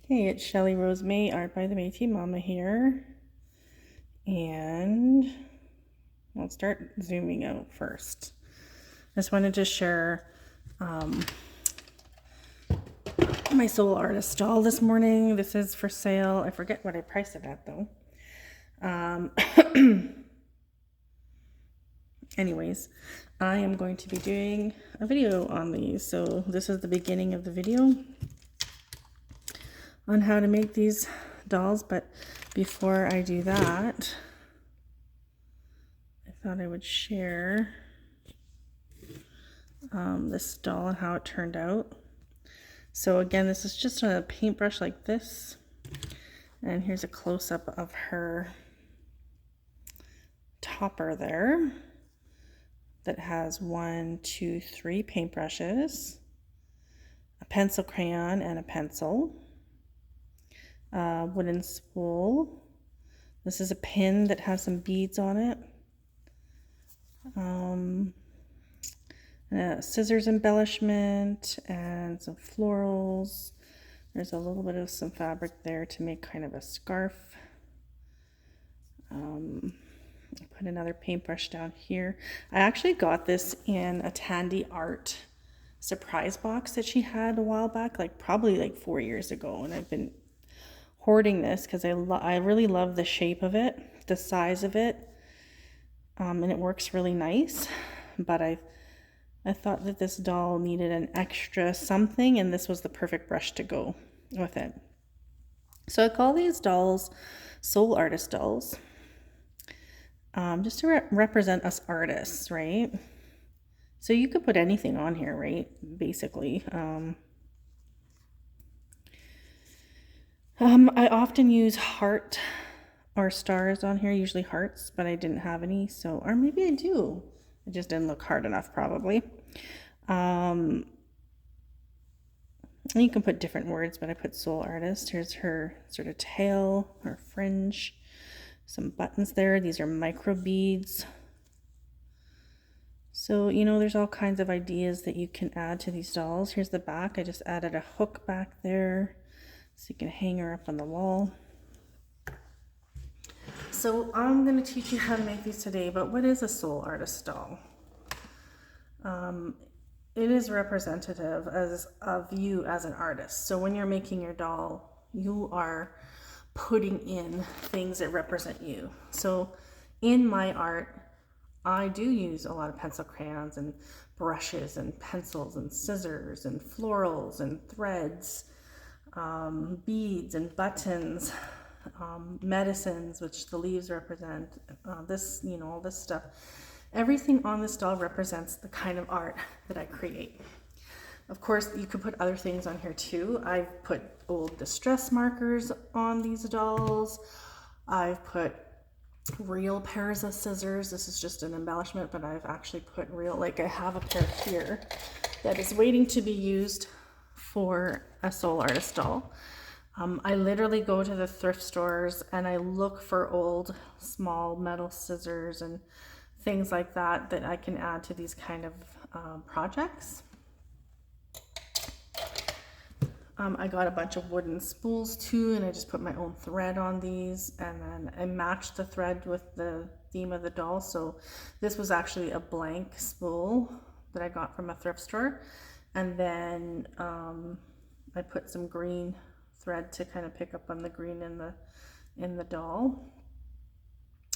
Hey, it's Shelly Rose May, Art by the Métis Mama here, and I'll start zooming out first. I just wanted to share my soul artist doll this morning. This is for sale. I forget what I priced it at though. Anyways, I am going to be doing a video on these. So this is the beginning of the video on how to make these dolls, but before I do that, I thought I would share this doll and how it turned out. So again, this is just a paintbrush like this, and here's a close-up of her topper there that has 1, 2, 3 paintbrushes, a pencil crayon and a pencil, wooden spool. This is a pin that has some beads on it. Scissors embellishment and some florals. There's a little bit of some fabric there to make kind of a scarf. Put another paintbrush down here. I actually got this in a Tandy Art surprise box that she had a while back, like probably like 4 years ago, and I've been hoarding this because I really love the shape of it, the size of it, and it works really nice. But I thought that this doll needed an extra something, and this was the perfect brush to go with it. So I call these dolls soul artist dolls, just to represent us artists, right? So you could put anything on here, right? Basically. I often use heart or stars on here, usually hearts, but I didn't have any, so, or maybe I do. It just didn't look hard enough, probably. And you can put different words, but I put soul artist. Here's her sort of tail, her fringe, some buttons there. These are micro beads. So, you know, there's all kinds of ideas that you can add to these dolls. Here's the back. I just added a hook back there so you can hang her up on the wall. So I'm going to teach you how to make these today, but what is a soul artist doll? It is representative of you as an artist. So when you're making your doll, you are putting in things that represent you. So in my art, I do use a lot of pencil crayons and brushes and pencils and scissors and florals and threads, beads and buttons, medicines, which the leaves represent, this, you know, all this stuff. Everything on this doll represents the kind of art that I create. Of course, you could put other things on here too. I've put old distress markers on these dolls. I've put real pairs of scissors. This is just an embellishment, but I've actually put real, like I have a pair here that is waiting to be used for a soul artist doll. I literally go to the thrift stores and I look for old small metal scissors and things like that that I can add to these kind of projects. I got a bunch of wooden spools too, and I just put my own thread on these, and then I matched the thread with the theme of the doll. So this was actually a blank spool that I got from a thrift store, and then I put some green thread to kind of pick up on the green in the doll.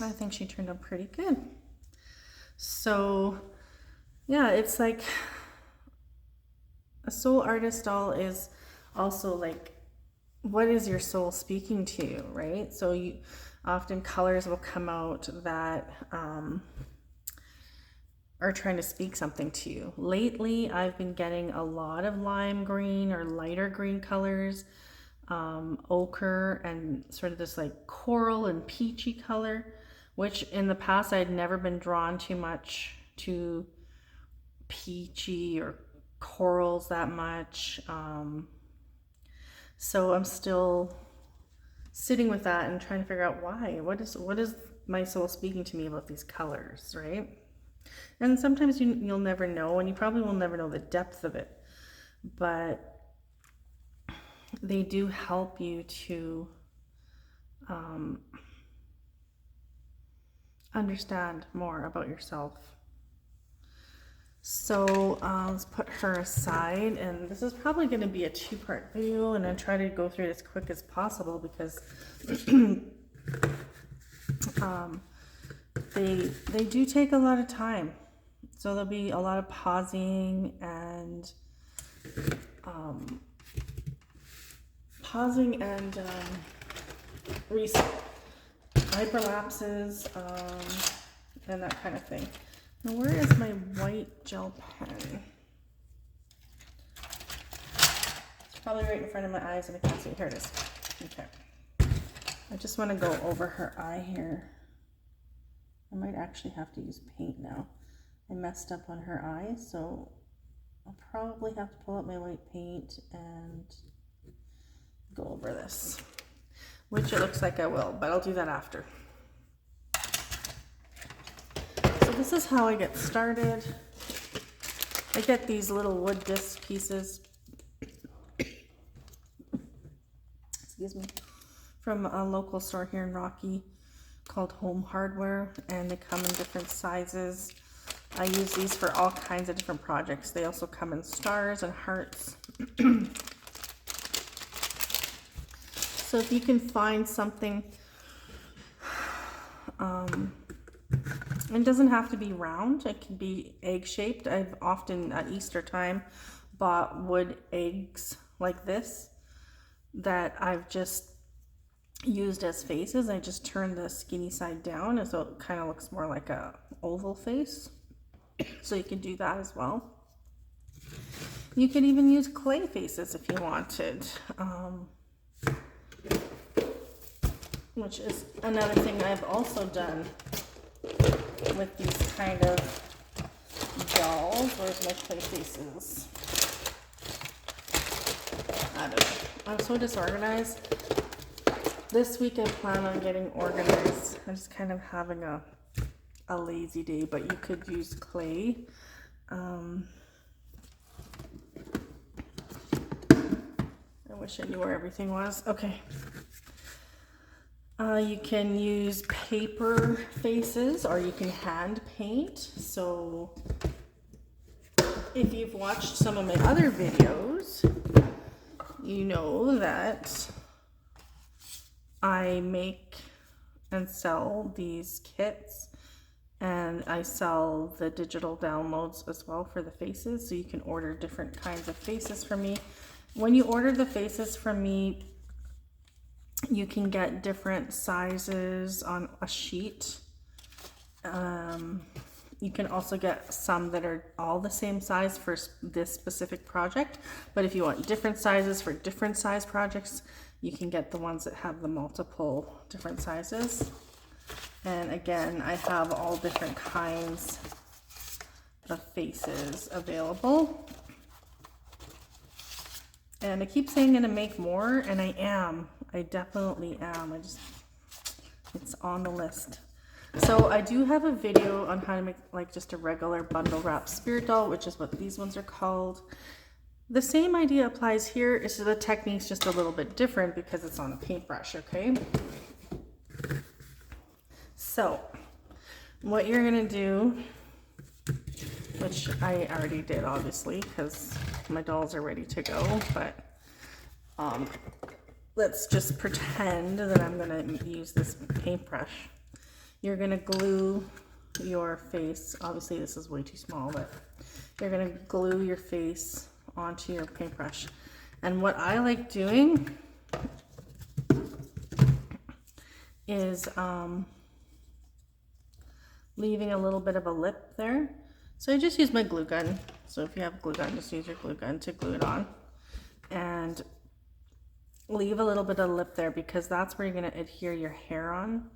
I think she turned out pretty good. So yeah, it's like a soul artist doll is also like, what is your soul speaking to you, right? So you often colors will come out that are trying to speak something to you. Lately, I've been getting a lot of lime green or lighter green colors, ochre, and sort of this like coral and peachy color, which in the past I'd never been drawn too much to peachy or corals that much. So I'm still sitting with that and trying to figure out why. What is my soul speaking to me about these colors, right? And sometimes you'll never know, and you probably will never know the depth of it. But they do help you to understand more about yourself. So let's put her aside, and this is probably going to be a 2-part video, and I try to go through it as quick as possible because they do take a lot of time. So there'll be a lot of pausing and hyperlapses, and that kind of thing. Now, where is my white gel pen? It's probably right in front of my eyes and I can't see it. Here it is. Okay. I just want to go over her eye here. I might actually have to use paint now. I messed up on her eye, so I'll probably have to pull out my white paint and go over this, which it looks like I will, but I'll do that after. So this is how I get started. I get these little wood disc pieces, excuse me, from a local store here in Rocky called Home Hardware, and they come in different sizes. I use these for all kinds of different projects. They also come in stars and hearts. So if you can find something, it doesn't have to be round, it can be egg-shaped. I've often at Easter time bought wood eggs like this that I've just used as faces. I just turn the skinny side down, and so it kind of looks more like a oval face. So you can do that as well. You could even use clay faces if you wanted, which is another thing I've also done with these kind of dolls. Where's my clay faces? I don't know. I'm so disorganized. This week I plan on getting organized. I'm just kind of having a lazy day, but you could use clay. I wish I knew where everything was. Okay. You can use paper faces, or you can hand paint. So if you've watched some of my other videos, you know that I make and sell these kits, and I sell the digital downloads as well for the faces. So you can order different kinds of faces from me. When you order the faces from me, you can get different sizes on a sheet. You can also get some that are all the same size for this specific project, but if you want different sizes for different size projects, you can get the ones that have the multiple different sizes. And again, I have all different kinds of faces available. And I keep saying I'm gonna make more, and I am. I definitely am. It's on the list. So I do have a video on how to make like just a regular bundle wrap spirit doll, which is what these ones are called. The same idea applies here. It's the technique's just a little bit different because it's on a paintbrush, okay? So what you're gonna do, which I already did obviously because my dolls are ready to go, but let's just pretend that I'm gonna use this paintbrush. You're gonna glue your face. Obviously this is way too small, but you're gonna glue your face onto your paintbrush. And what I like doing is leaving a little bit of a lip there. So I just use my glue gun. So if you have a glue gun, just use your glue gun to glue it on. And leave a little bit of lip there because that's where you're going to adhere your hair on.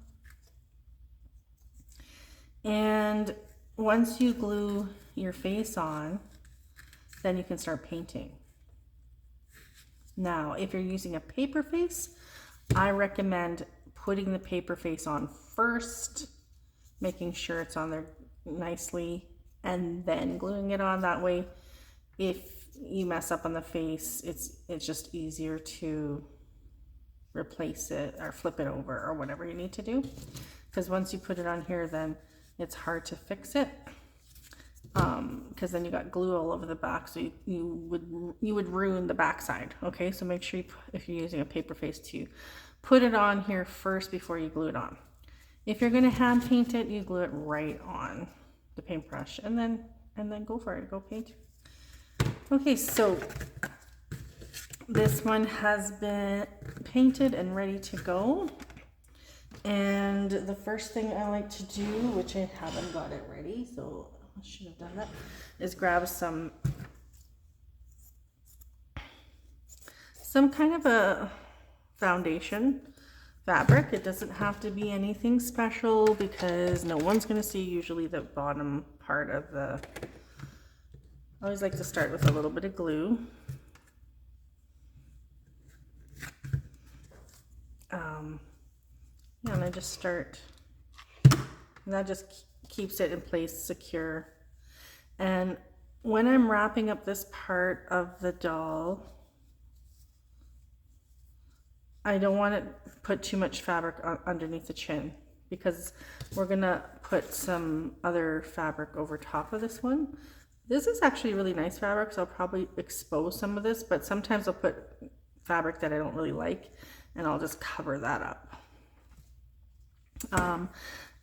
And once you glue your face on, then you can start painting. Now, if you're using a paper face, I recommend putting the paper face on first, making sure it's on there nicely, and then gluing it on. That way, if you mess up on the face, it's just easier to replace it or flip it over or whatever you need to do, because once you put it on here, then it's hard to fix it, because then you got glue all over the back, so you would ruin the back side. Okay, so make sure if you're using a paper face, to put it on here first before you glue it on. If you're going to hand paint it, you glue it right on the paintbrush, and then go for it, go paint. Okay, so this one has been painted and ready to go. And the first thing I like to do, which I haven't got it ready, so I should have done that, is grab some kind of a foundation fabric. It doesn't have to be anything special because no one's going to see usually the bottom part of the... I always like to start with a little bit of glue. Yeah, and I just start, and that just keeps it in place secure. And when I'm wrapping up this part of the doll, I don't want to put too much fabric underneath the chin, because we're gonna put some other fabric over top of this one. This is actually really nice fabric, so I'll probably expose some of this, but sometimes I'll put fabric that I don't really like and I'll just cover that up.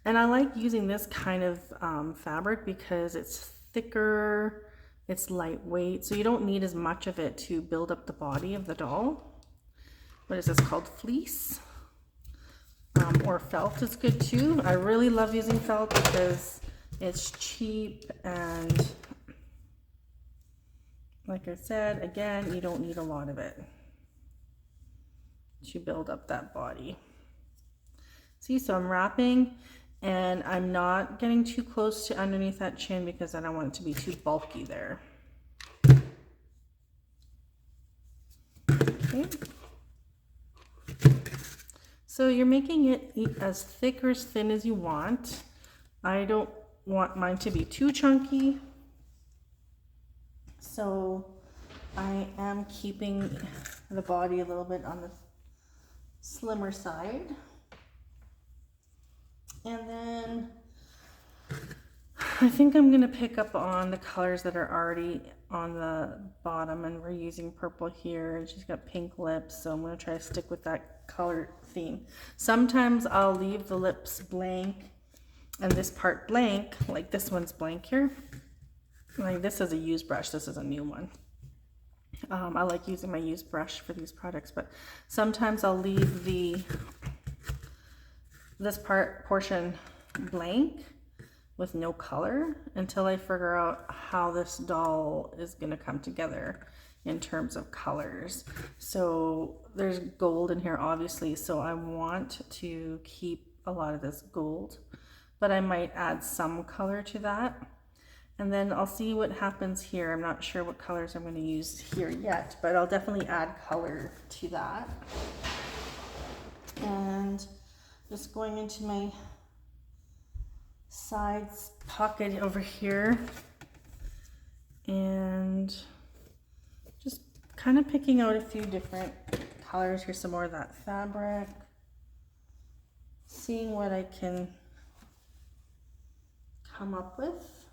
And I like using this kind of fabric because it's thicker, it's lightweight, so you don't need as much of it to build up the body of the doll. What is this called? Fleece? Or felt is good too. I really love using felt because it's cheap, and like I said, again, you don't need a lot of it to build up that body. See, so I'm wrapping and I'm not getting too close to underneath that chin because I don't want it to be too bulky there. Okay. So you're making it as thick or as thin as you want. I don't want mine to be too chunky, so I am keeping the body a little bit on the slimmer side. And then I think I'm going to pick up on the colors that are already on the bottom, and we're using purple here, and she's got pink lips, so I'm going to try to stick with that color theme. Sometimes I'll leave the lips blank and this part blank, like this one's blank here. Like this is a used brush, this is a new one. I like using my used brush for these products, but sometimes I'll leave this portion blank with no color until I figure out how this doll is going to come together in terms of colors. So there's gold in here obviously, so I want to keep a lot of this gold, but I might add some color to that. And then I'll see what happens here. I'm not sure what colors I'm going to use here yet, but I'll definitely add color to that. And just going into my sides pocket over here and just kind of picking out a few different colors. Here's some more of that fabric. Seeing what I can come up with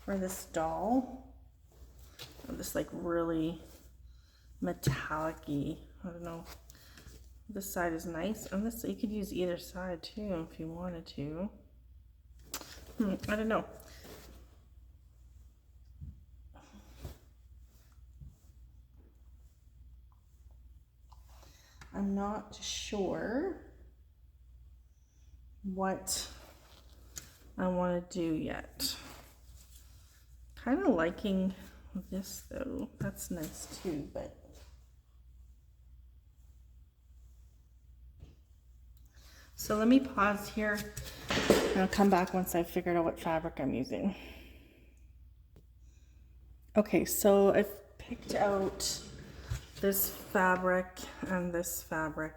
for this doll. This like really metallic-y, I don't know. This side is nice, and this, you could use either side too if you wanted to. I don't know. I'm not sure what I want to do yet. Kind of liking this though. That's nice too, but so let me pause here and I'll come back once I've figured out what fabric I'm using. Okay, so I've picked out this fabric and this fabric,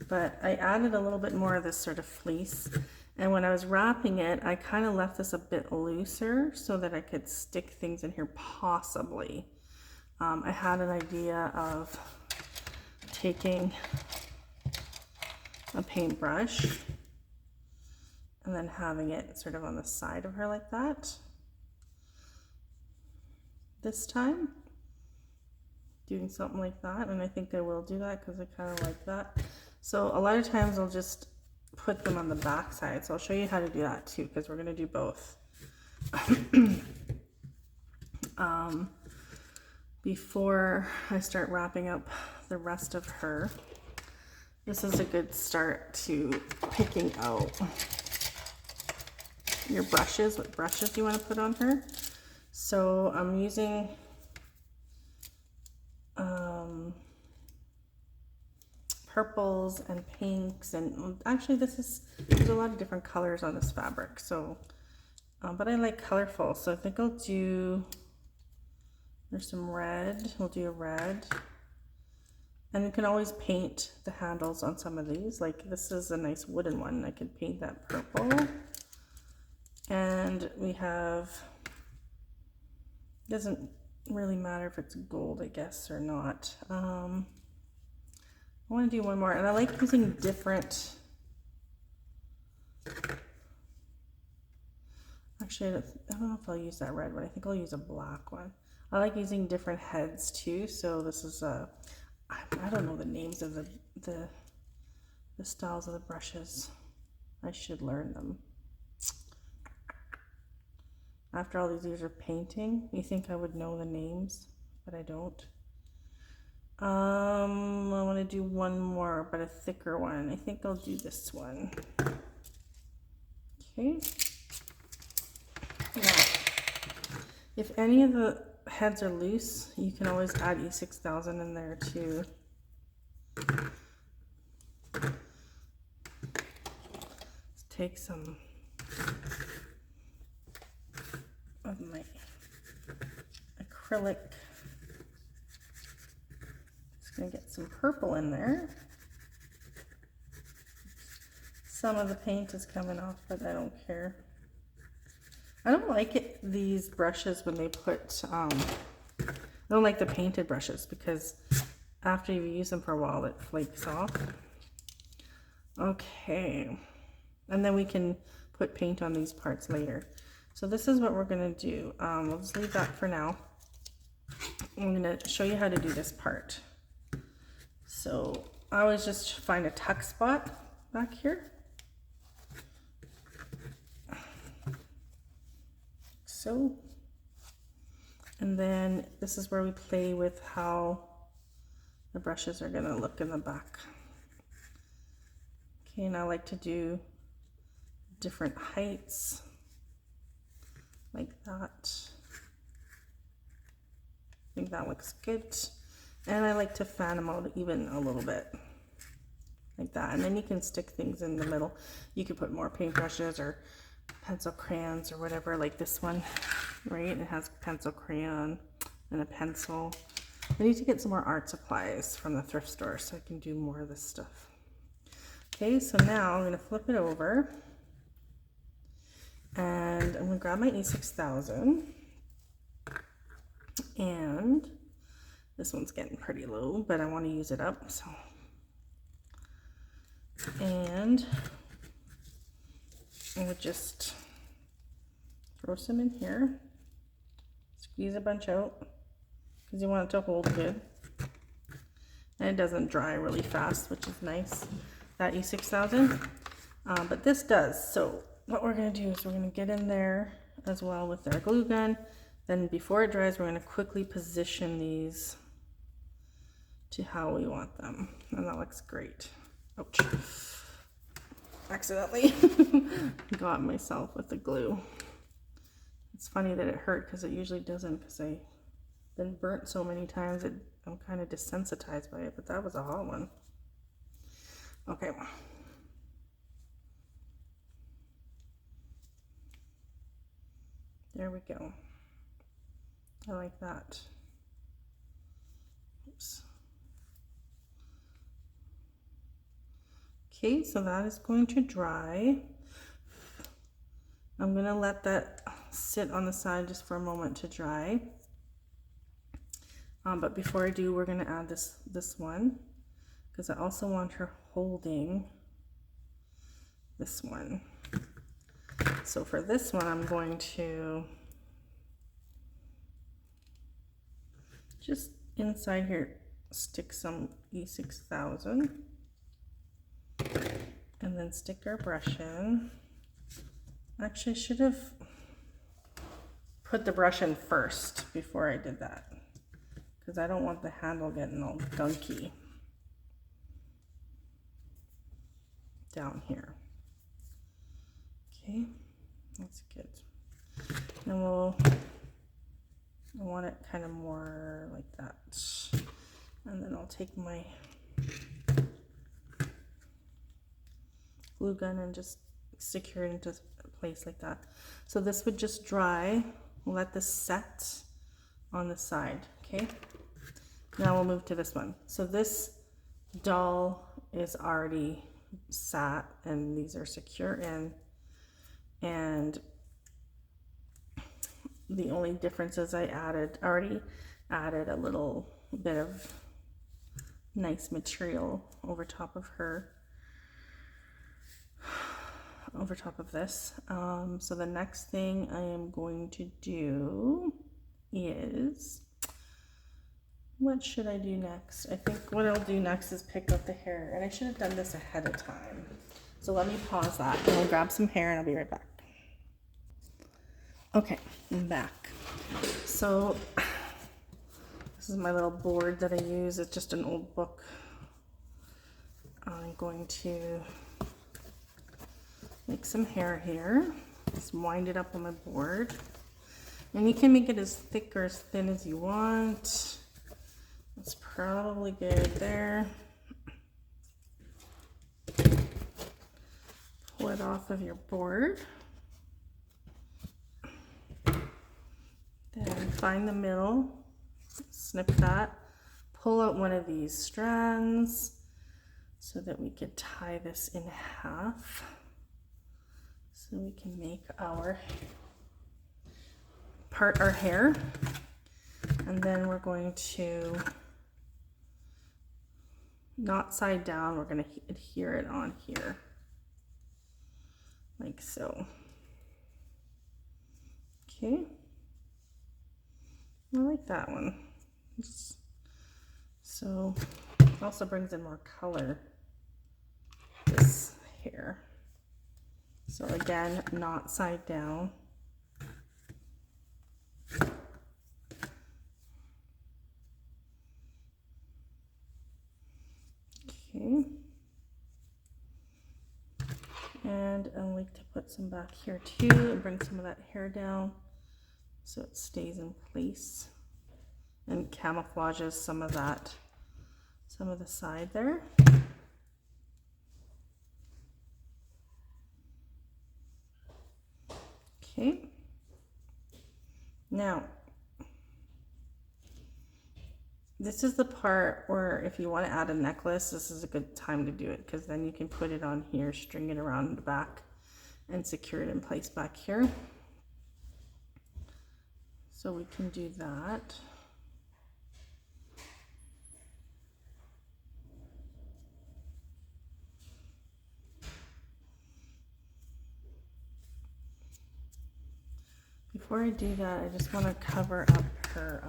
but I added a little bit more of this sort of fleece, And when I was wrapping it, I kind of left this a bit looser so that I could stick things in here possibly. I had an idea of taking a paintbrush and then having it sort of on the side of her like that. This time, doing something like that, and I think I will do that because I kind of like that. So a lot of times I'll just put them on the back side. So I'll show you how to do that too, because we're going to do both. Before I start wrapping up the rest of her, this is a good start to picking out your brushes, what brushes you want to put on her. So I'm using purples and pinks, and actually there's a lot of different colors on this fabric, so but I like colorful, so I think I'll do, there's some red, we'll do a red, and you can always paint the handles on some of these, like this is a nice wooden one, I could paint that purple. And we have, doesn't really matter if it's gold, I guess, or not. I want to do one more, and I like using different, actually I don't know if I'll use that red one, I think I'll use a black one. I like using different heads too, so this is a, I don't know the names of the styles of the brushes. I should learn them. After all these years of painting, you think I would know the names, but I don't. I want to do one more, but a thicker one. I think I'll do this one. Okay. Now, if any of the heads are loose, you can always add E6000 in there too. Let's take some of my acrylic. Just gonna get some purple in there. Some of the paint is coming off, but I don't care. I don't like these brushes when they put, I don't like the painted brushes because after you use them for a while, it flakes off. Okay, and then we can put paint on these parts later. So this is what we're gonna do. We'll just leave that for now. I'm gonna show you how to do this part. So I always just find a tuck spot back here. So, and then this is where we play with how the brushes are gonna look in the back. Okay, and I like to do different heights like that. I think that looks good. And I like to fan them out even a little bit like that. And then you can stick things in the middle. You could put more paintbrushes or pencil crayons or whatever, like this one, right? It has pencil crayon and a pencil. I need to get some more art supplies from the thrift store so I can do more of this stuff. Okay, so now I'm going to flip it over and I'm going to grab my E6000, and this one's getting pretty low, but I want to use it up, so, and I would just throw some in here, squeeze a bunch out because you want it to hold good, and it doesn't dry really fast, which is nice, that E6000, but this does. So what we're going to do is we're going to get in there as well with our glue gun. Then before it dries, we're going to quickly position these to how we want them, and that looks great. Ouch. Accidentally got myself with the glue. It's funny that it hurt because it usually doesn't, because I've been burnt so many times I'm kind of desensitized by it, but that was a hot one. Okay. There we go. I like that. Oops. Okay, so that is going to dry I'm gonna let that sit on the side just for a moment to dry. But before I do, we're gonna add this one, because I also want her holding this one. So for this one, I'm going to just inside here stick some E6000 and then stick our brush in. Actually, I should have put the brush in first before I did that, because I don't want the handle getting all gunky down here. Okay, that's good. And I want it kind of more like that. And then I'll take my glue gun and just secure it into place like that. So this would just dry. We'll let this set on the side, okay? Now we'll move to this one. So this doll is already sat and these are secure in, and the only difference is I already added a little bit of nice material over top of her, over top of this. So the next thing I am going to do is, what should I do next? I think what I'll do next is pick out the hair, and I should have done this ahead of time. So let me pause that and I'll grab some hair and I'll be right back. Okay, I'm back. So this is my little board that I use. It's just an old book. I'm going to make some hair here. Just wind it up on my board. And you can make it as thick or as thin as you want. That's probably good there. Pull it off of your board. Then find the middle, snip that, pull out one of these strands so that we could tie this in half, so we can make our hair. And then we're going to, not side down, we're going to adhere it on here, like so. Okay. I like that one. So it also brings in more color, this hair. So again, not side down. Okay. And I like to put some back here too and bring some of that hair down so it stays in place and camouflages some of that, some of the side there. Okay. Now, this is the part where if you want to add a necklace, this is a good time to do it, because then you can put it on here, string it around the back, and secure it in place back here. So we can do that. Before I do that, I just want to cover up her,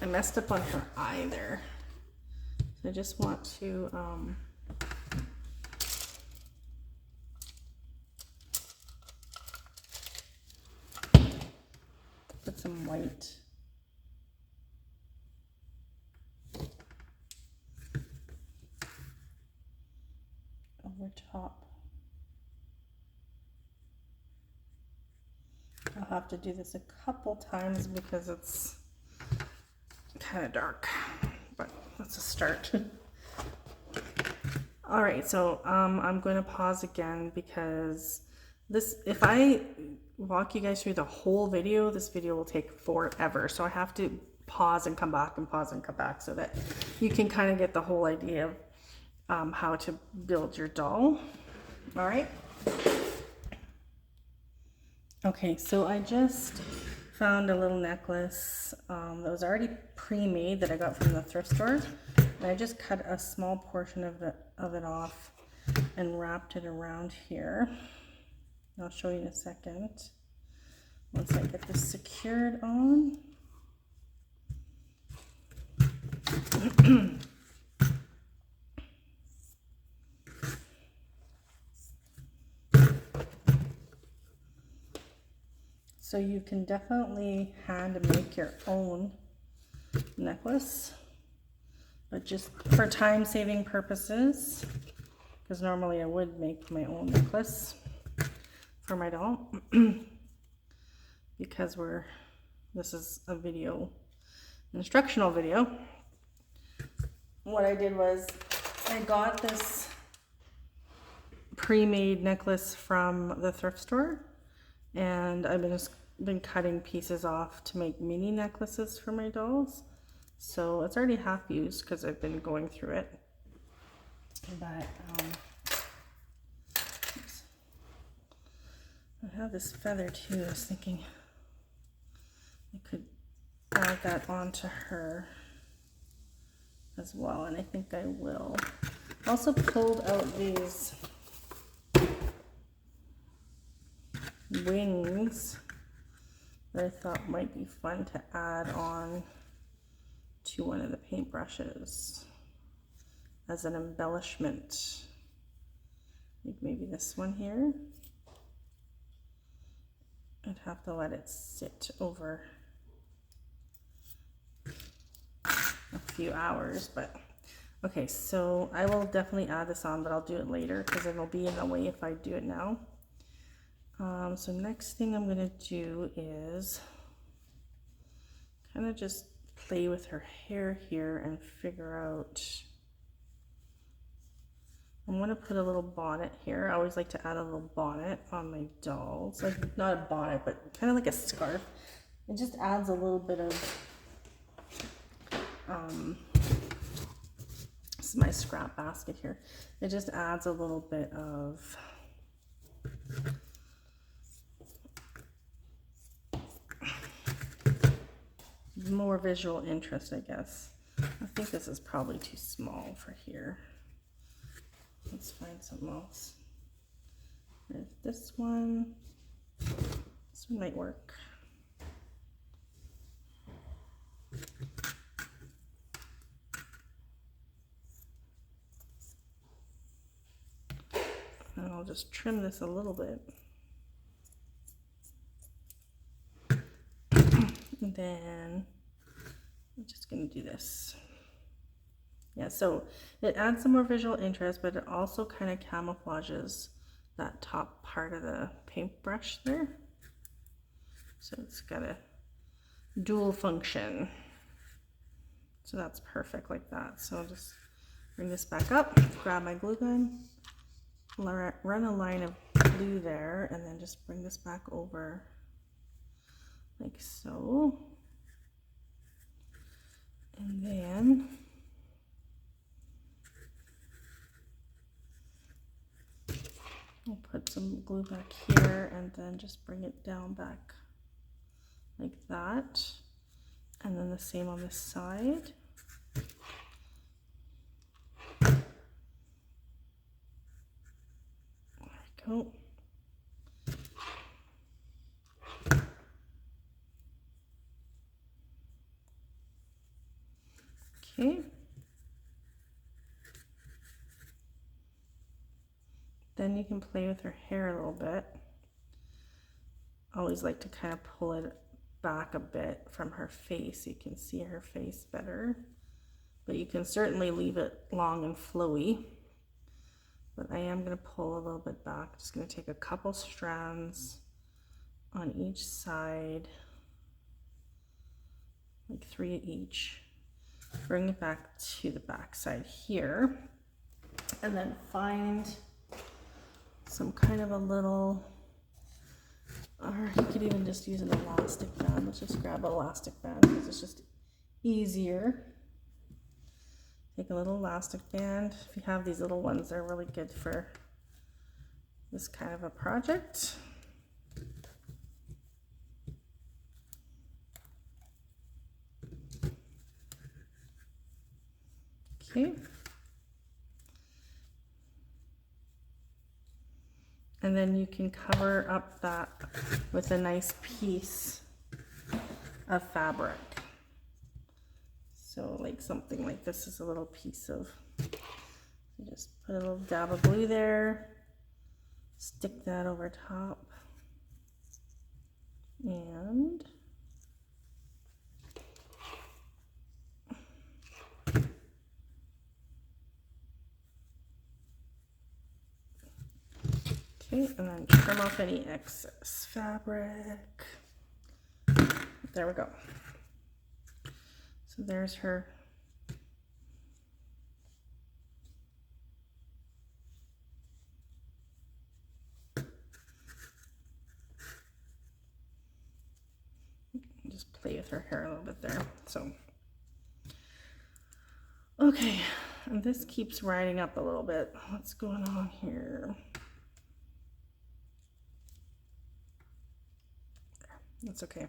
I messed up on her eye there. So I just want to, put some white over top. I'll have to do this a couple times because it's kind of dark, but that's a start. All right, so I'm going to pause again because this, if I walk you guys through the whole video, this video will take forever. So I have to pause and come back and pause and come back so that you can kind of get the whole idea of how to build your doll. All right, Okay, so I just found a little necklace that was already pre-made that I got from the thrift store. And I just cut a small portion of it off and wrapped it around here. I'll show you in a second once I get this secured on. So you can definitely hand make your own necklace, but just for time saving purposes, because normally I would make my own necklace for my doll, because this is a video, instructional video. What I did was I got this pre-made necklace from the thrift store, and I've been cutting pieces off to make mini necklaces for my dolls. So it's already half used because I've been going through it. But I have this feather too. I was thinking I could add that onto her as well, and I think I will. I also pulled out these wings that I thought might be fun to add on to one of the paintbrushes as an embellishment. Like maybe this one here. I'd have to let it sit over a few hours, but okay, so I will definitely add this on, but I'll do it later because it'll be in the way if I do it now. So next thing I'm gonna do is kind of just play with her hair here and figure out. I'm gonna put a little bonnet here. I always like to add a little bonnet on my dolls, like not a bonnet, but kind of like a scarf. It just adds a little bit of. This is my scrap basket here. It just adds a little bit of. More visual interest, I guess. I think this is probably too small for here. Let's find something else. There's this one. This one might work. And I'll just trim this a little bit. And then I'm just going to do this. Yeah, so it adds some more visual interest, but it also kind of camouflages that top part of the paintbrush there. So it's got a dual function. So that's perfect like that. So I'll just bring this back up, grab my glue gun, run a line of glue there, and then just bring this back over like so. And then I'll put some glue back here and then just bring it down back like that. And then the same on this side. There we go. Okay. Then you can play with her hair a little bit. I always like to kind of pull it back a bit from her face. You can see her face better, but you can certainly leave it long and flowy. But I am going to pull a little bit back. Just going to take a couple strands on each side, like 3 each. Bring it back to the back side here, and then find some kind of a little, or you could even just use an elastic band. Let's just grab an elastic band because it's just easier. Take a little elastic band. If you have these little ones, they're really good for this kind of a project. Okay. And then you can cover up that with a nice piece of fabric. So like something like this is a little piece of, you just put a little dab of glue there, stick that over top, and okay, and then trim off any excess fabric. There we go. So there's her. Just play with her hair a little bit there. So, okay, and this keeps riding up a little bit. What's going on here? That's okay.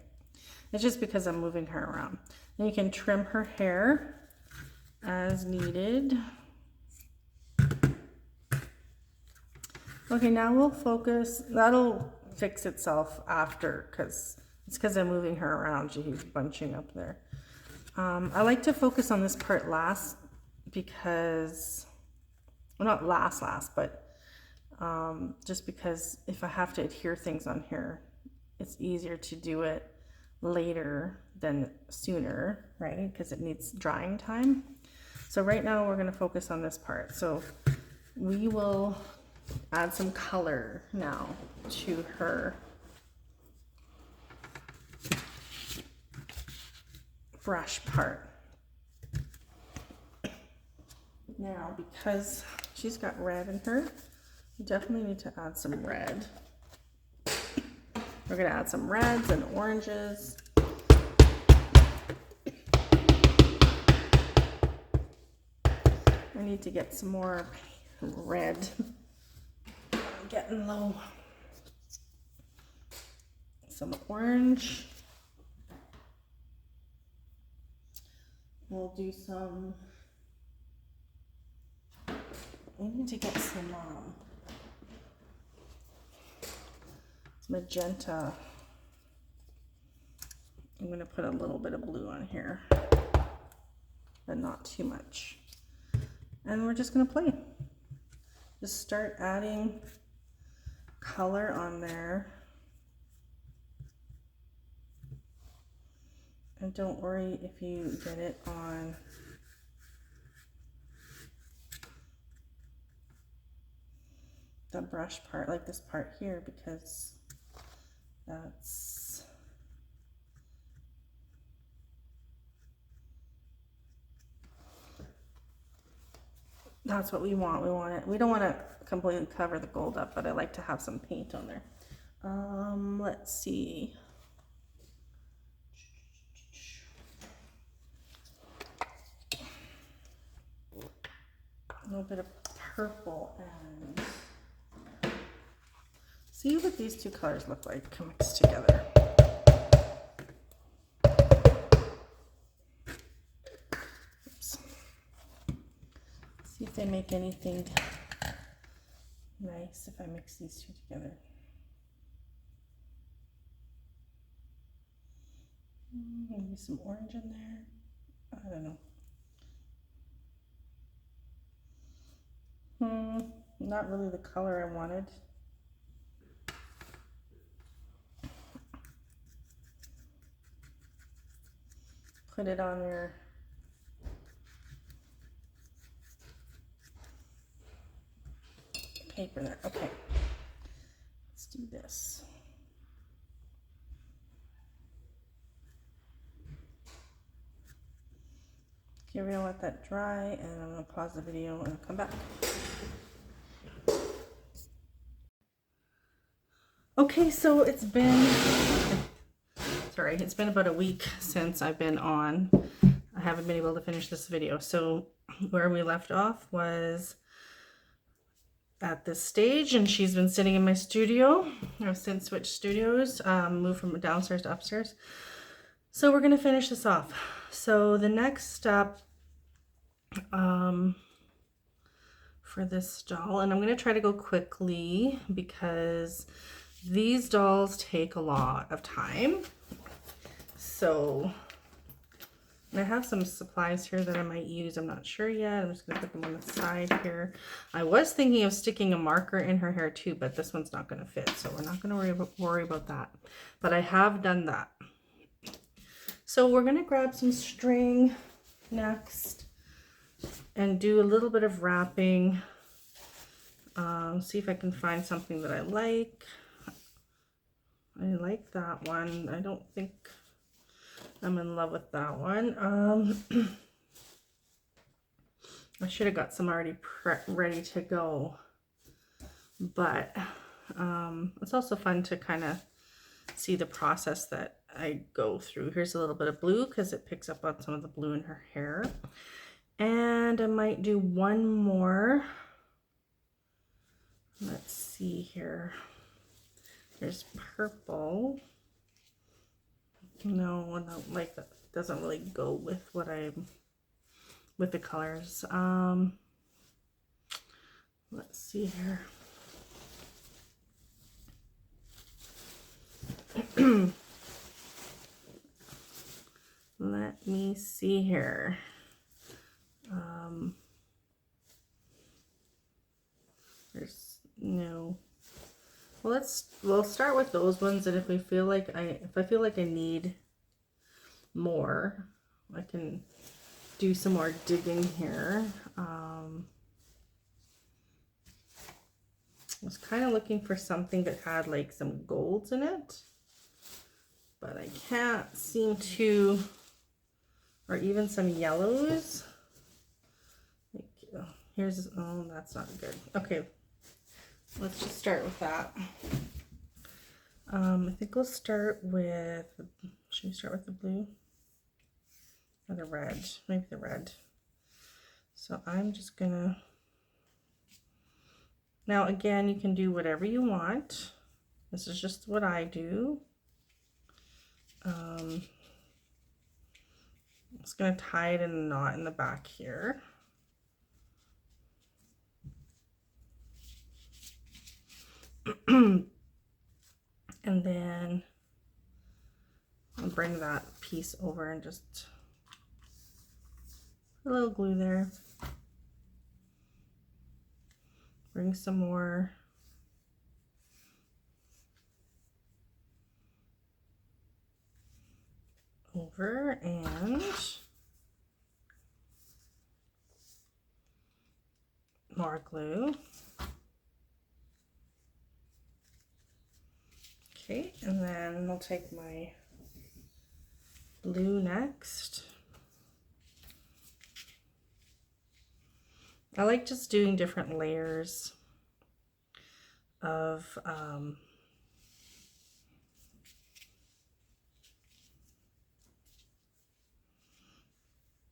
It's just because I'm moving her around. And you can trim her hair as needed. Okay, now we'll focus. That'll fix itself after, because it's because I'm moving her around. She's bunching up there. I like to focus on this part last because, well, not last, but just because if I have to adhere things on here, it's easier to do it later than sooner, right? Because it needs drying time. So right now we're going to focus on this part. So we will add some color now to her brush part. Now, because she's got red in her, we definitely need to add some red. We're going to add some reds and oranges. I need to get some more red. I'm getting low. Some orange. We'll do some, we need to get some magenta. I'm going to put a little bit of blue on here, but not too much. And we're just going to play. Just start adding color on there. And don't worry if you get it on the brush part, like this part here, because that's what we want. We don't want to completely cover the gold up, but I like to have some paint on there. Let's see. A little bit of purple and see what these two colors look like mixed together. Oops. See if they make anything nice if I mix these two together. Maybe some orange in there. I don't know. Not really the color I wanted. Put it on your paper there. Okay, let's do this. Okay, we're gonna let that dry, and I'm gonna pause the video and come back. Okay, so it's been about a week since I've been on. I haven't been able to finish this video. So where we left off was at this stage, and she's been sitting in my studio. I've since switched studios, moved from downstairs to upstairs. So we're gonna finish this off. So the next step for this doll, and I'm gonna try to go quickly because these dolls take a lot of time. So I have some supplies here that I might use. I'm not sure yet. I'm just gonna put them on the side here. I was thinking of sticking a marker in her hair too, but this one's not gonna fit, so we're not gonna worry about that. But I have done that. So we're gonna grab some string next and do a little bit of wrapping. See if I can find something that I like. I like that one. I don't think I'm in love with that one. I should have got some already ready to go, but it's also fun to kind of see the process that I go through. Here's a little bit of blue because it picks up on some of the blue in her hair. And I might do one more. Let's see here. There's purple. No, I don't like that. Doesn't really go with what with the colors. Let's see here. Let me see here. There's no. Well, we'll start with those ones, and if I feel like I need more, I can do some more digging here. I was kind of looking for something that had like some golds in it, but I can't seem to, or even some yellows. Like, here's, oh, that's not good. Okay, let's just start with that. I think we'll start with, should we start with the blue or the red? Maybe the red. So I'm just gonna, now again, you can do whatever you want. This is just what I do. I'm just gonna tie it in a knot in the back here. And then I'll bring that piece over and just put a little glue there. Bring some more over and more glue. Okay, and then I'll take my blue next. I like just doing different layers of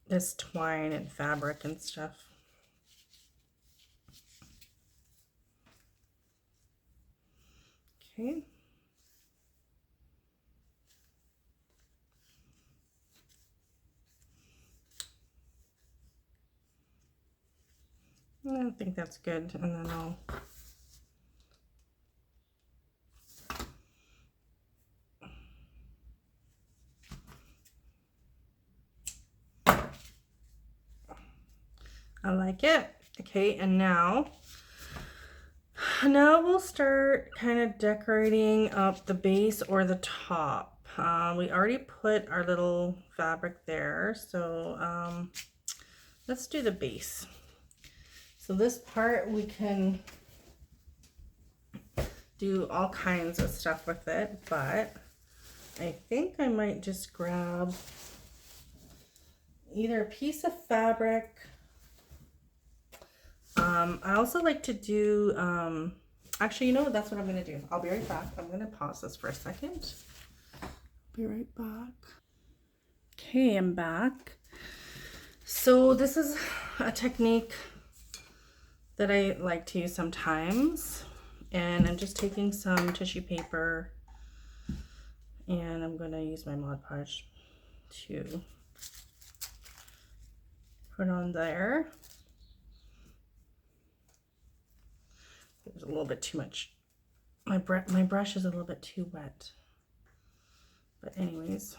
this twine and fabric and stuff. Okay. I think that's good, and then I like it. Okay, and now we'll start kind of decorating up the base or the top. We already put our little fabric there, so let's do the base. So this part we can do all kinds of stuff with it, but I think I might just grab either a piece of fabric. I also like to do, actually, you know what, that's what I'm going to do. I'll be right back. I'm going to pause this for a second. Be right back. Okay, I'm back. So this is a technique that I like to use sometimes. And I'm just taking some tissue paper and I'm going to use my Mod Podge to put on there. There's a little bit too much. My brush is a little bit too wet. But anyways.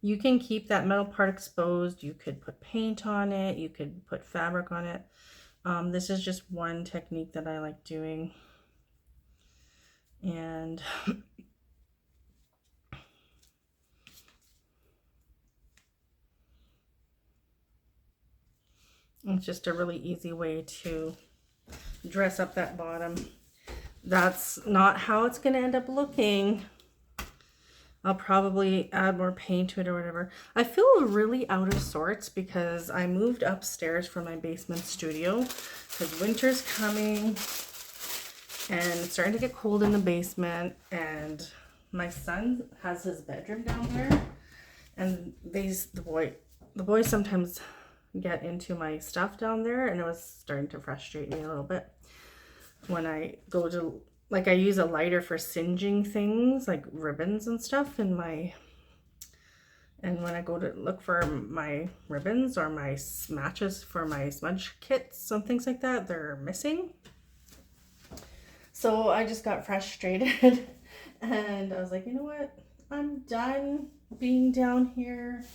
You can keep that metal part exposed. You could put paint on it. You could put fabric on it. This is just one technique that I like doing. And it's just a really easy way to dress up that bottom. That's not how it's going to end up looking. I'll probably add more paint to it or whatever. I feel really out of sorts because I moved upstairs from my basement studio because winter's coming and it's starting to get cold in the basement, and my son has his bedroom down there, and the boys sometimes get into my stuff down there, and it was starting to frustrate me a little bit when I go to, like, I use a lighter for singeing things like ribbons and stuff and when I go to look for my ribbons or my matches for my smudge kits and things like that, they're missing. So I just got frustrated and I was like, you know what? I'm done being down here.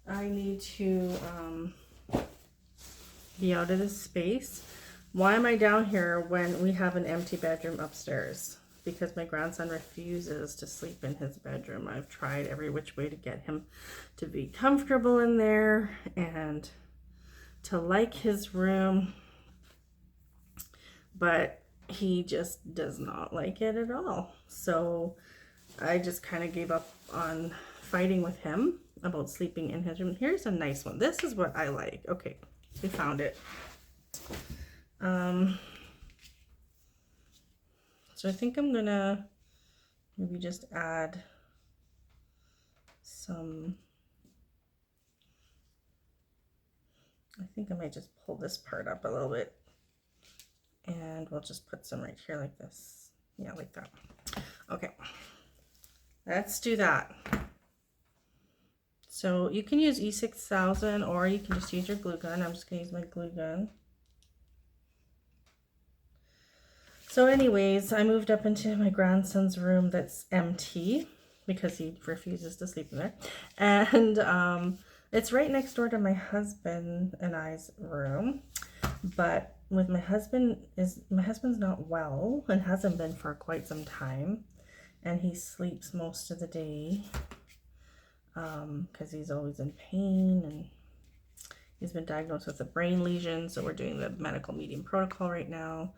I need to be out of this space. Why am I down here when we have an empty bedroom upstairs? Because my grandson refuses to sleep in his bedroom. I've tried every which way to get him to be comfortable in there and to like his room, but he just does not like it at all. So I just kind of gave up on fighting with him about sleeping in his room. Here's a nice one. This is what I like. Okay, we found it. So I think I'm gonna maybe just add some, I think I might just pull this part up a little bit and we'll just put some right here like this. Yeah, like that. Okay, let's do that. So you can use E6000 or you can just use your glue gun. I'm just gonna use my glue gun. So anyways, I moved up into my grandson's room that's empty because he refuses to sleep in there. And it's right next door to my husband and I's room. But with my husband's not well and hasn't been for quite some time. And he sleeps most of the day because he's always in pain, and he's been diagnosed with a brain lesion. So we're doing the medical medium protocol right now,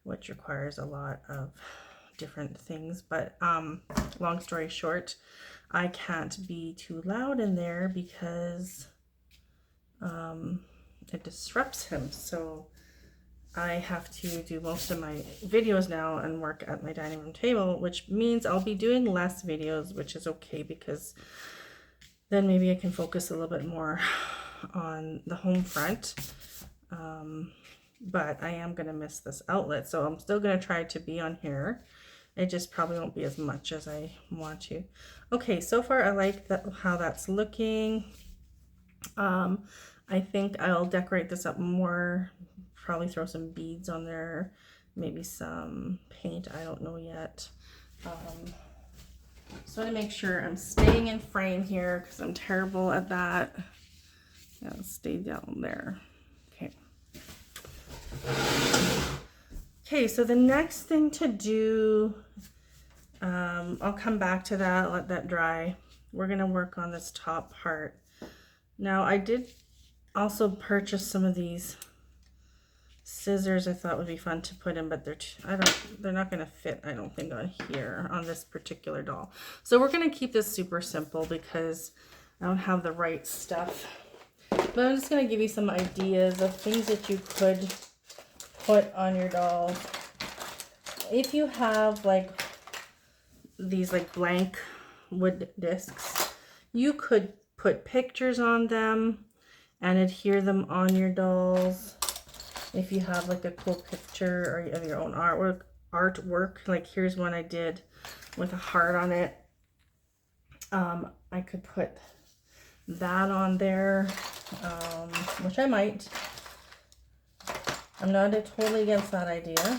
which requires a lot of different things. But long story short, I can't be too loud in there because it disrupts him. So I have to do most of my videos now and work at my dining room table, which means I'll be doing less videos, which is okay because then maybe I can focus a little bit more on the home front. But I am going to miss this outlet, so I'm still going to try to be on here. It just probably won't be as much as I want to. Okay, so far I like how that's looking. I think I'll decorate this up more, probably throw some beads on there, maybe some paint, I don't know yet. So I want to make sure I'm staying in frame here because I'm terrible at that. Yeah, stay down there. Okay. Okay, so the next thing to do, I'll come back to that, let that dry. We're going to work on this top part. Now, I did also purchase some of these scissors I thought would be fun to put in, but they're not going to fit, I don't think, on here, on this particular doll. So we're going to keep this super simple because I don't have the right stuff. But I'm just going to give you some ideas of things that you could put on your doll. If you have like these like blank wood discs, You could put pictures on them and adhere them on your dolls. If you have like a cool picture or of your own artwork, like here's one I did with a heart on it. I could put that on there, which I might. I'm not totally against that idea.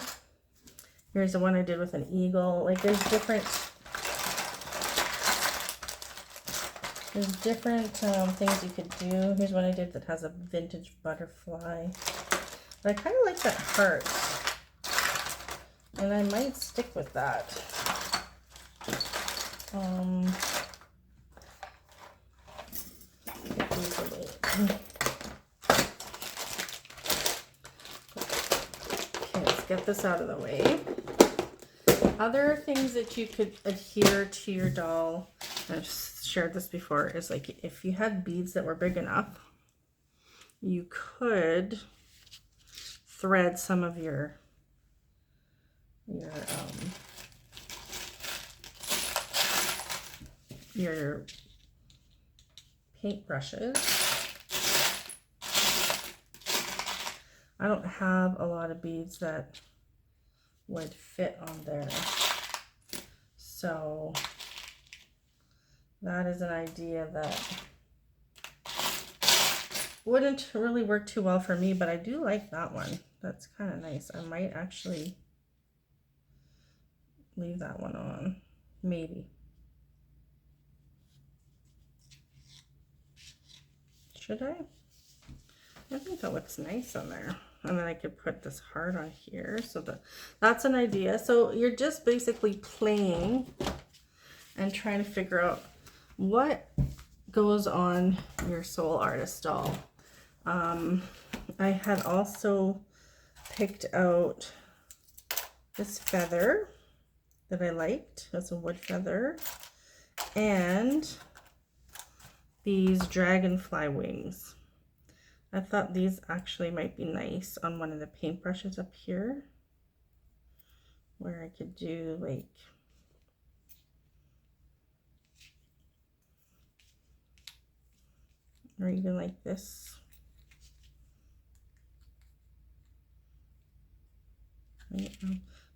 Here's the one I did with an eagle. Like there's different things you could do. Here's one I did that has a vintage butterfly. But I kind of like that heart. And I might stick with that. Get these away. Okay, let's get this out of the way. Other things that you could adhere to your doll, I've shared this before, is like if you had beads that were big enough, you could thread some of your paintbrushes. I don't have a lot of beads that would fit on there, so that is an idea that wouldn't really work too well for me, but I do like that one. That's kind of nice. I might actually leave that one on, maybe. Should I? I think that looks nice on there. And then I could put this heart on here. So that's an idea. So you're just basically playing and trying to figure out what goes on your soul artist doll. I had also picked out this feather that I liked. That's a wood feather. And these dragonfly wings. I thought these actually might be nice on one of the paintbrushes up here, where I could do like or even like this.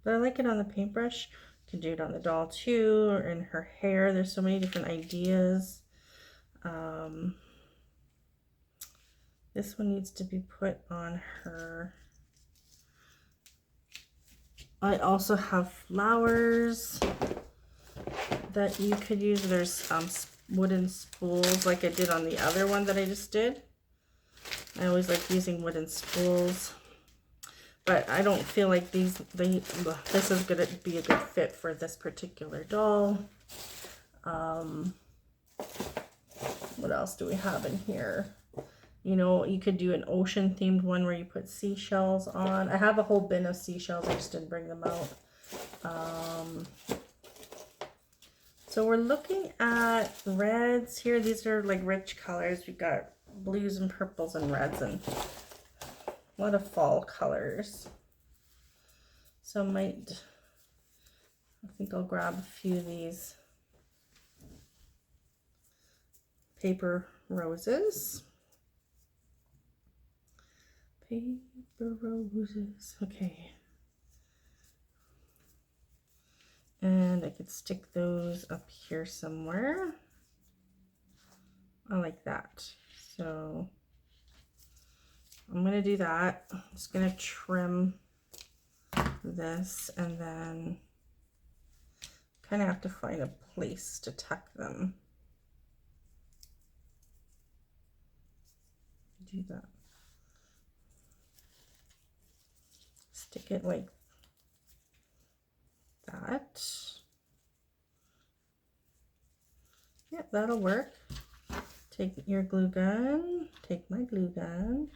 But I like it on the paintbrush. You can do it on the doll too, or in her hair. There's so many different ideas. This one needs to be put on her. I also have flowers that you could use. There's wooden spools like I did on the other one that I just did. I always like using wooden spools, but I don't feel like this is going to be a good fit for this particular doll. What else do we have in here? You know, you could do an ocean themed one where you put seashells on. I have a whole bin of seashells. I just didn't bring them out. So we're looking at reds here. These are like rich colors. We've got blues and purples and reds and a lot of fall colors. So I think I'll grab a few of these paper roses. Paper roses, okay. And I could stick those up here somewhere. I like that. So I'm gonna do that. I'm just gonna trim this and then kind of have to find a place to tuck them. Do that. Stick it like that. Yeah, that'll work. Take your glue gun. Take my glue gun.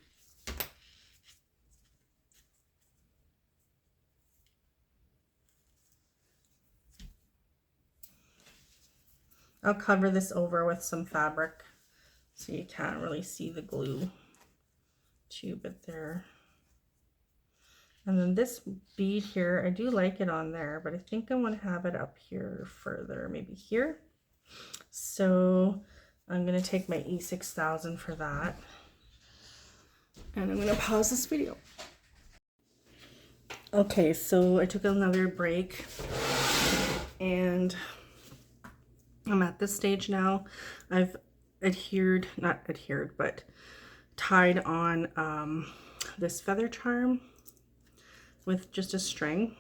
I'll cover this over with some fabric so you can't really see the glue too, but there. And then this bead here, I do like it on there, but I think I want to have it up here further, maybe here. So I'm going to take my E6000 for that. And I'm going to pause this video. Okay, so I took another break and I'm at this stage now. I've tied on this feather charm with just a string.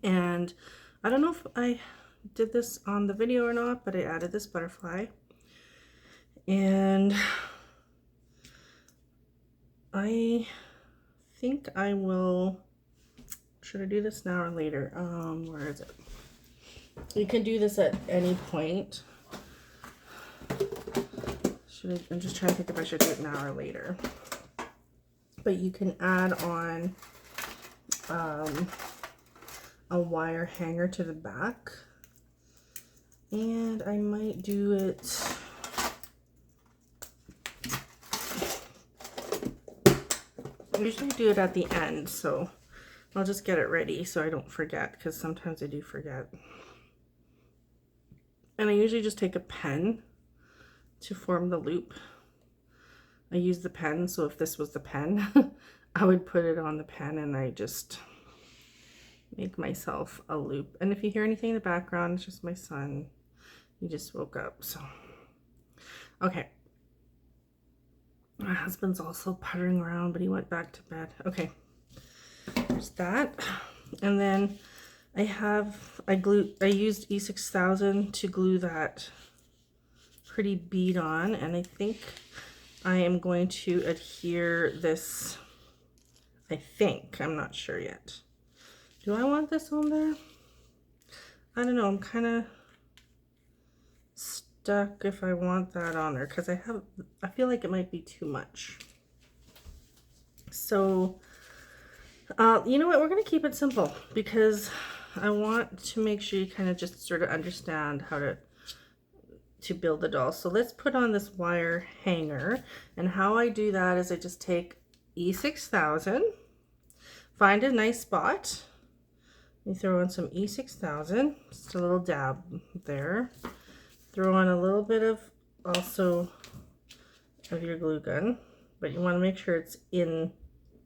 And I don't know if I did this on the video or not, but I added this butterfly. And I think I will, should I do this now or later? Where is it? You can do this at any point. I'm just trying to think if I should do it now or later. But you can add on a wire hanger to the back. And I might do it I usually do it at the end, so I'll just get it ready so I don't forget, because sometimes I do forget. And I usually just take a pen to form the loop. I use the pen, so if this was the pen, I would put it on the pen and I just make myself a loop. And if you hear anything in the background, it's just my son. He just woke up, so. Okay. My husband's also puttering around, but he went back to bed. Okay, there's that. And then I used E6000 to glue that pretty bead on, and I think I am going to adhere this. I'm not sure yet. Do I want this on there? I don't know, I'm kind of stuck if I want that on there, because I feel like it might be too much. So you know what, we're going to keep it simple, because I want to make sure you kind of just sort of understand how to build the doll. So let's put on this wire hanger, and how I do that is I just take E6000, find a nice spot, you throw in some E6000, just a little dab there. Throw on a little bit of also of your glue gun, but you want to make sure it's in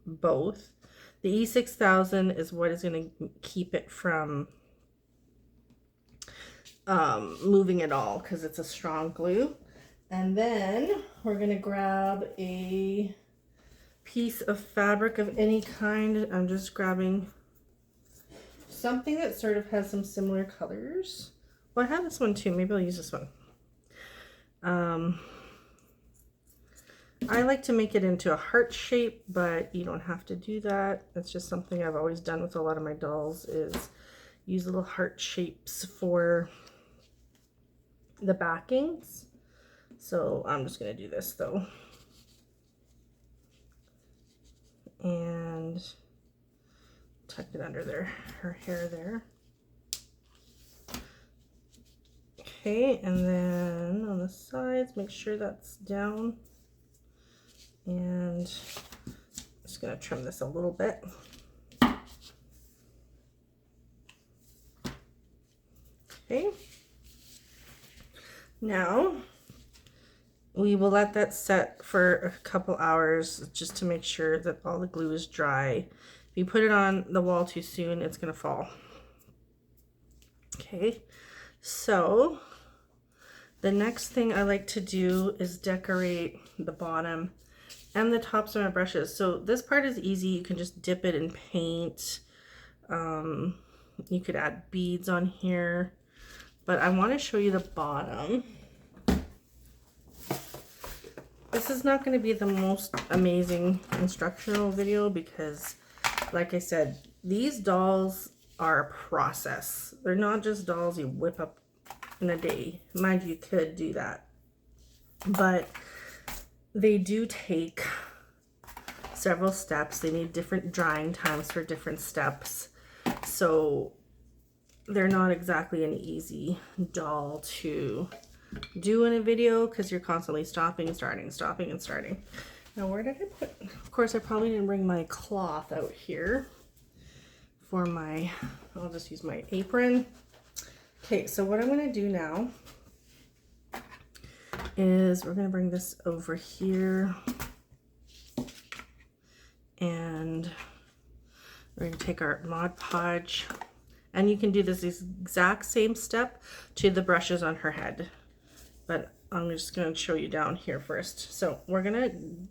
both. The E6000 is what is going to keep it from moving at all, because it's a strong glue. And then we're going to grab a piece of fabric of any kind. I'm just grabbing something that sort of has some similar colors. Well, I have this one too. Maybe I'll use this one. I like to make it into a heart shape, but you don't have to do that. It's just something I've always done with a lot of my dolls, is use little heart shapes for the backings. So I'm just going to do this though. And tuck it under her hair there. Okay, and then on the sides, make sure that's down. And I'm just going to trim this a little bit. Okay. Now, we will let that set for a couple hours just to make sure that all the glue is dry. If you put it on the wall too soon, it's going to fall. Okay, so the next thing I like to do is decorate the bottom and the tops of my brushes. So this part is easy. You can just dip it in paint. You could add beads on here, but I want to show you the bottom. This is not going to be the most amazing instructional video because, like I said, these dolls are a process. They're not just dolls you whip up in a day. Mind you, could do that, but they do take several steps. They need different drying times for different steps, so they're not exactly an easy doll to do in a video because you're constantly stopping and starting, stopping and starting. Now, where did I put, of course I probably didn't bring my cloth out here for my, I'll just use my apron. Okay, so what I'm going to do now is we're going to bring this over here, and we're going to take our Mod Podge, and you can do this exact same step to the brushes on her head, but I'm just going to show you down here first. So we're going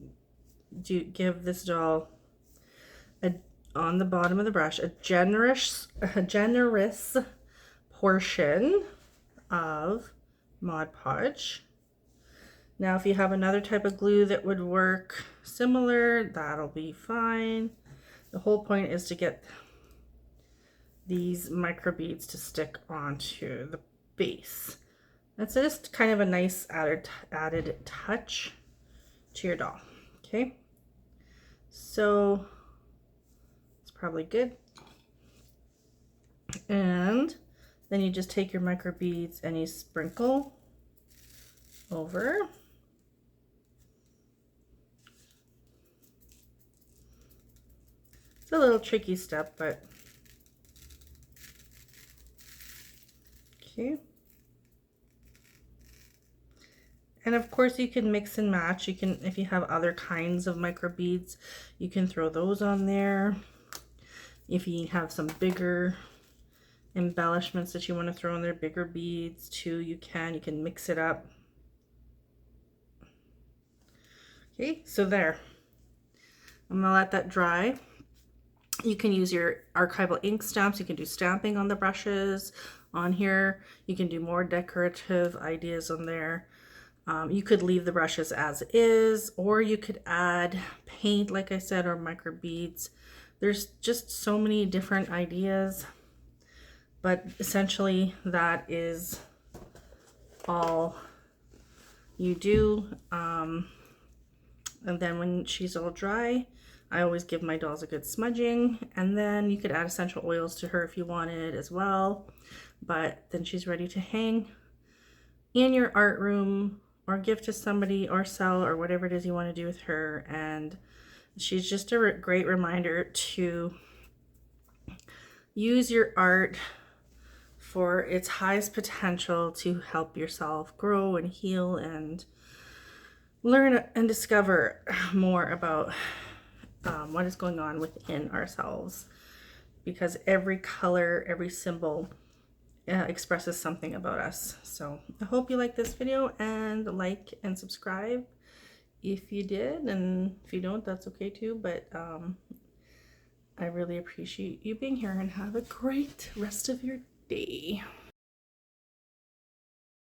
to give this doll on the bottom of the brush a generous portion of Mod Podge. Now if you have another type of glue that would work similar, that'll be fine. The whole point is to get these micro beads to stick onto the base. That's just kind of a nice added touch to your doll. Okay, so it's probably good. And then you just take your micro beads and you sprinkle over. It's a little tricky step, but okay. And of course you can mix and match. You can, if you have other kinds of micro beads, you can throw those on there. If you have some bigger embellishments that you want to throw in there, bigger beads too, you can mix it up. Okay, so there. I'm gonna let that dry. You can use your archival ink stamps. You can do stamping on the brushes on here. You can do more decorative ideas on there. You could leave the brushes as is, or you could add paint, like I said, or micro beads. There's just so many different ideas, but essentially that is all you do. And then when she's all dry, I always give my dolls a good smudging, and then you could add essential oils to her if you wanted as well. But then she's ready to hang in your art room, or give to somebody, or sell, or whatever it is you want to do with her. And she's just a great reminder to use your art for its highest potential to help yourself grow and heal and learn and discover more about what is going on within ourselves, because every color, every symbol expresses something about us. So I hope you like this video, and like and subscribe if you did, and if you don't, that's okay too. But I really appreciate you being here, and have a great rest of your day.